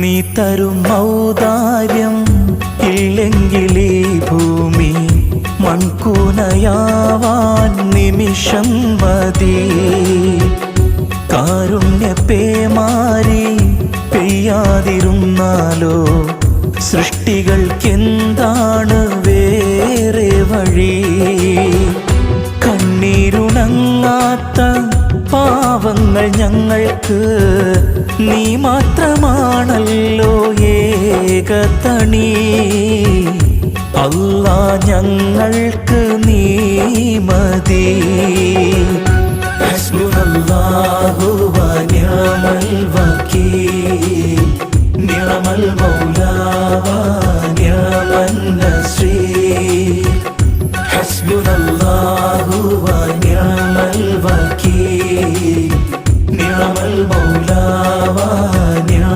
നീ തരും ഔദാര്യം ഇല്ലെങ്കിലീ ഭൂമി മൺകൂനയാവാൻ നിമിഷം മതി. കാരുണ്യപേമാരി പെയ്യാതിരുന്നാലോ സൃഷ്ടികൾക്കെന്താണ് വേറെ വഴി? കണ്ണീരുണങ്ങാത്ത പാവങ്ങൾ ഞങ്ങൾക്ക് നീ മാത്രമാണല്ലോ ഏകതണി. അല്ലാ ഞങ്ങൾക്ക് നീ മതി. ഹസ്ബുനല്ലാഹു വ നിഅമൽ വകീൽ നിഅമൽ മൗലാ വ നിഅമൻ നസീർ. ഹസ്ബുനല്ലാഹു വ നിഅമൽ വകീൽ നിഅമൽ മൗലാ വ